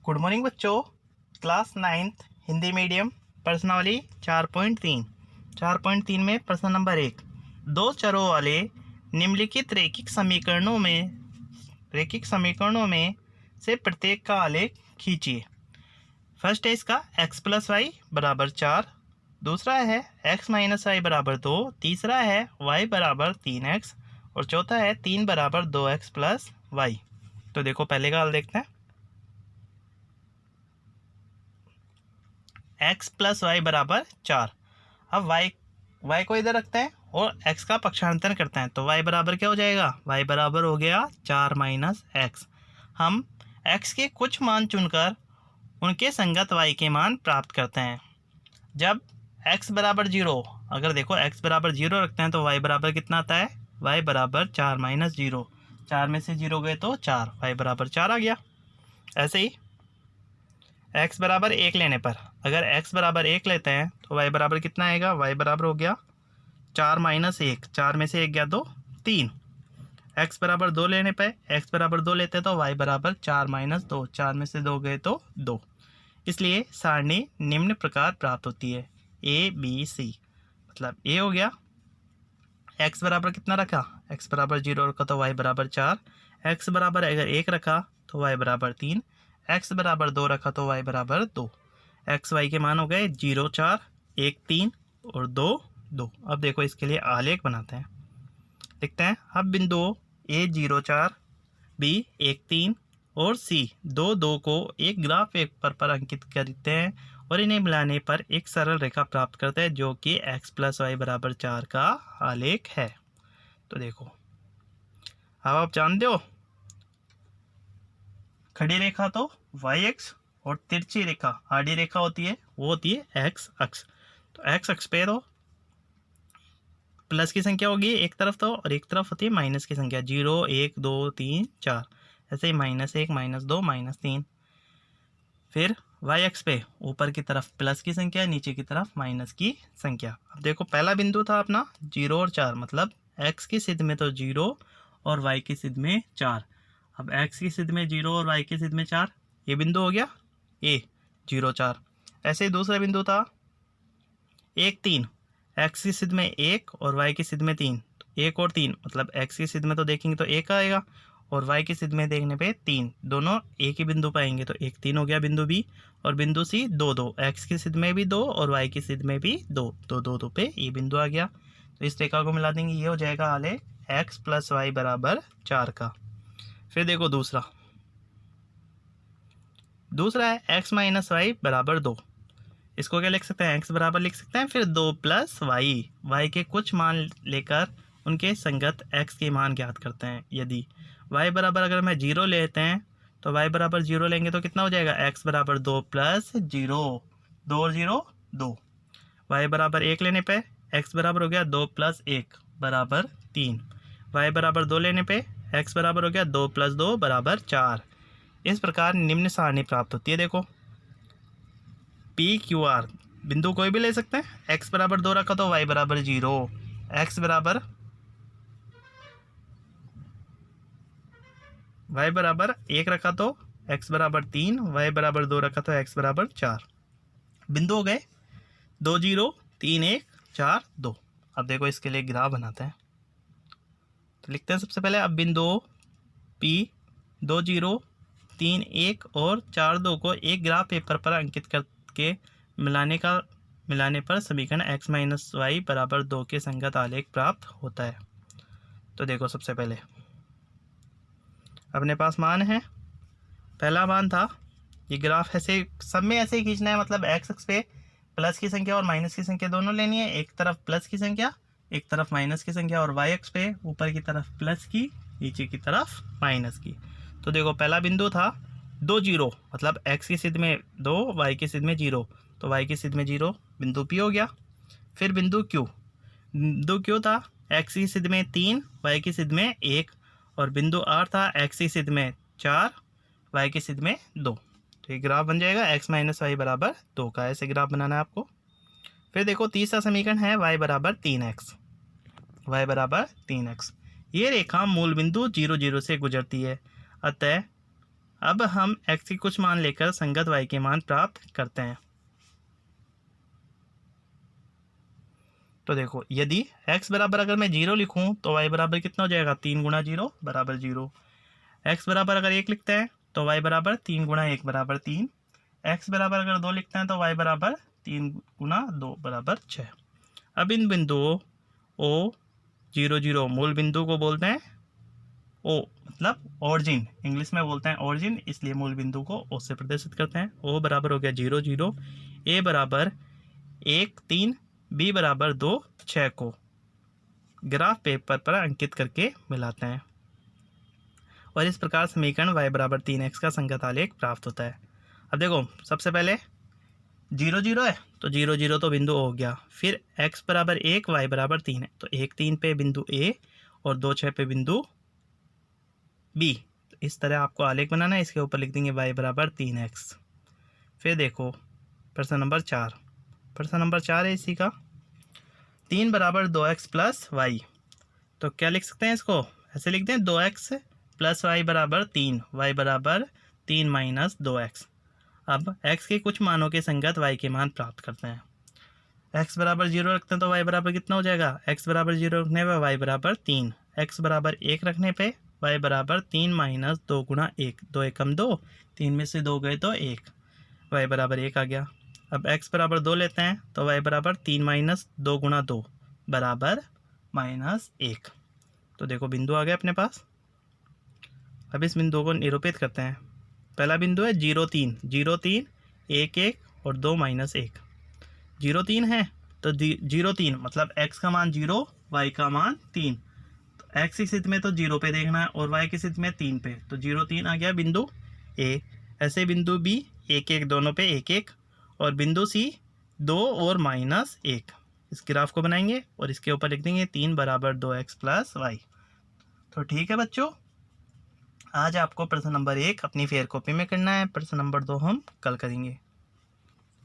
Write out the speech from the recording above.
Good morning बच्चों। Class 9th Hindi medium प्रश्नावली 4.3 में प्रश्न नंबर 1, दो चरों वाले निम्नलिखित रैखिक समीकरणों में से प्रत्येक का आलेख खींचिए। फर्स्ट है इसका x प्लस वाई बराबर 4, दूसरा है x माइनस वाई बराबर 2, तीसरा है y बराबर 3x और चौथा है 3 बराबर 2x प्लस वाई। तो देखो पहले का हल देखते हैं। x प्लस वाई बराबर 4। अब y को इधर रखते हैं और x का पक्षांतर करते हैं तो y बराबर क्या हो जाएगा, y बराबर हो गया 4 माइनस एक्स। हम x के कुछ मान चुनकर उनके संगत y के मान प्राप्त करते हैं। जब x बराबर 0, अगर देखो x बराबर 0 रखते हैं तो y बराबर कितना आता है, y बराबर 4 माइनस 0। 4 में से 0 गए तो 4, y बराबर 4 आ गया। ऐसे ही x बराबर 1 लेने पर, अगर x बराबर 1 लेते हैं तो y बराबर कितना आएगा, y बराबर हो गया 4 माइनस 1। 4 में से 1 गया तो 3। x बराबर 2 लेने पर, x बराबर 2 लेते हैं तो y बराबर 4 माइनस 2। 4 में से 2 गए तो 2। इसलिए सारणी निम्न प्रकार प्राप्त होती है ABC। मतलब a हो गया, x बराबर कितना रखा, x बराबर 0 रखा तो y बराबर 4, x बराबर अगर 1 रखा तो y बराबर 3, x बराबर 2 रखा तो y बराबर 2। x y के मान हो गए 0 4, 1 3 और 2 2। अब देखो इसके लिए आलेख बनाते हैं, लिखते हैं। अब बिंदुओं a 0 4, b 1 3 और c 2 2 को एक ग्राफ पेपर पर अंकित करते हैं और इन्हें मिलाने पर एक सरल रेखा प्राप्त करते हैं जो कि x प्लस वाई बराबर 4 का आलेख है। तो देखो अब आप जानते हो, खड़ी रेखा तो y-अक्ष और तिरछी रेखा आड़ी रेखा होती है, वो होती है x अक्ष। तो x अक्ष पे तो प्लस की संख्या होगी एक तरफ तो, और एक तरफ होती है माइनस की संख्या, 0 1 2 3 4। ऐसे ही -1 -2 -3। फिर y अक्ष पे ऊपर की तरफ प्लस की संख्या, नीचे की तरफ माइनस की संख्या। अब देखो पहला बिंदु था अपना 0 और 4, मतलब x की सिद्ध में तो 0 और y की सिद्ध में 4। अब x की सिद्ध में 0 और y की सिद्ध में 4, ये बिंदु हो गया a 0 4। ऐसे ही दूसरा बिंदु था 1 3, x की सिद्ध में 1 और y की सिद्ध में 3। तो 1 और 3 मतलब x की सिद्ध में तो देखेंगे तो 1 आएगा और y की सिद्ध में देखने पे 3, दोनों एक ही बिंदु पाएंगे तो 1 3 हो गया बिंदु b। और बिंदु c 2 2, x की सिद्ध में भी 2 और y की सिद्ध में भी 2 2 2 2 पे ये बिंदु आ गया। तो इस रेखा को मिला देंगे, ये हो जाएगा आलेख x प्लस वाई बराबर 4 का। फिर देखो दूसरा है x माइनस वाई बराबर 2। इसको क्या लिख सकते हैं, x बराबर लिख सकते हैं फिर 2 प्लस वाई। y के कुछ मान लेकर उनके संगत x के मान ज्ञात करते हैं। यदि y बराबर अगर मैं 0 लेते हैं तो y बराबर 0 लेंगे तो कितना हो जाएगा, x बराबर 2 प्लस 0, 2 और 0 2। y बराबर 1 लेने पे x बराबर हो गया 2 प्लस 1 बराबर 3। y बराबर 2 लेने पे x बराबर हो गया 2 प्लस 2 बराबर 4। इस प्रकार निम्न सारणी प्राप्त होती है। देखो पी क्यू आर बिंदु कोई भी ले सकते हैं। x बराबर 2 रखा तो y बराबर 0, x बराबर y बराबर 1 रखा तो x बराबर 3, y बराबर 2 रखा तो x बराबर 4। बिंदु हो गए 2 0 3 1 4 2। अब देखो इसके लिए ग्राफ बनाते हैं, तो लिखते हैं सबसे पहले। अब बिंदु P 2 0 3 1 और 4 2 को एक ग्राफ पेपर पर अंकित करके मिलाने पर समीकरण x माइनस वाई बराबर 2 के संगत आलेख प्राप्त होता है। तो देखो सबसे पहले अपने पास मान है, पहला मान था ये ग्राफ ऐसे सब में ऐसे ही खींचना है, मतलब x अक्ष पे प्लस की संख्या और माइनस की संख्या दोनों लेनी है। एक तरफ प्लस की संख्या, एक तरफ माइनस की संख्या, और y अक्ष पे ऊपर की तरफ प्लस की, नीचे की तरफ माइनस की। तो देखो पहला बिंदु था 2 0, मतलब x की सिद्ध में 2 y की सिद्ध में 0, तो y की सिद्ध में 0 बिंदु P हो गया। फिर बिंदु Q था x की सिद्ध में 3 y की सिद्ध में 1, और बिंदु R था x की सिद्ध में 4 y की सिद्ध में 2। तो ये ग्राफ बन जाएगा x माइनस वाई बराबर 2 का। ऐसे ग्राफ बनाना है आपको। फिर देखो तीसरा समीकरण है y बराबर 3x। y बराबर 3x, ये रेखा मूल बिंदु 0 0 से गुजरती है, अतः अब हम x की कुछ मान लेकर संगत y के मान प्राप्त करते हैं। तो देखो, यदि x बराबर अगर मैं 0 लिखूं तो y बराबर कितना हो जाएगा, 3 गुणा 0 बराबर 0। x बराबर अगर 1 लिखते हैं तो y बराबर 3 गुणा 1 बराबर 3। x बराबर अगर 2 लिखते हैं तो y बराबर 3 गुणा 2 बराबर 6। अब इन बिंदुओं O 0 0 मूल बिंदु को बोलते हैं O, मतलब ऑरिजिन, इंग्लिश में बोलते हैं ऑरिजिन, इसलिए मूल बिंदु को O से प्रदर्शित करते हैं। O बराबर हो गया 0 0, A बराबर 1 3, B बराबर 2 6 को ग्राफ पेपर पर अंकित करके मिलाते हैं और इस प्रकार समीकरण y बराबर 3x का संगत आलेख प्राप्त होता है। अब देखो, सबसे पहले 0 0 है तो 0 0 तो बिंदु हो गया, फिर x बराबर 1 y बराबर 3 है तो 1 3 पे बिंदु A और 2 6 पे बिंदु B। तो इस तरह आपको आलेख बनाना है। इसके ऊपर लिख देंगे y बराबर 3x। फिर देखो प्रश्न नंबर 4, प्रश्न नंबर 4 है इसी का, 3 बराबर 2x प्लस वाई। तो क्या लिख सकते हैं इसको, ऐसे लिख दें 2x प्लस वाई बराबर 3, वाई बराबर 3 माइनस 2x। अब x के कुछ मानों के संगत y के मान प्राप्त करते हैं। x बराबर 0 रखते हैं तो y बराबर कितना हो जाएगा, x बराबर 0 रखने पे y बराबर 3, x बराबर 1 रखने पे y बराबर 3 माइनस 2 गुणा 1, 2 एकम 2, 3 में से 2 गए तो 1, y बराबर 1 आ गया। अब x बराबर 2 लेते हैं तो y बराबर 3 माइनस 2 गुणा 2 बराबर -1। तो देखो बिंदु आ गया अपने पास। अब इस बिंदु को निरूपित करते हैं। पहला बिंदु है 0 3, 0 3 1 1 और 2 माइनस 1। 0 3 है तो 0 3 मतलब x का मान 0, y का मान 3। तो x की स्थिति में तो 0 पे देखना है और y की स्थिति में 3 पे, तो 0 3 आ गया बिंदु A। ऐसे बिंदु B 1 1 दोनों पे 1 1 और बिंदु C 2 और -1। इस ग्राफ को बनाएंगे और इसके ऊपर लिख देंगे 3 बराबर 2x प्लस वाई। तो ठीक है बच्चों, आज आपको प्रश्न नंबर 1 अपनी फेयर कॉपी में करना है, प्रश्न नंबर 2 हम कल करेंगे।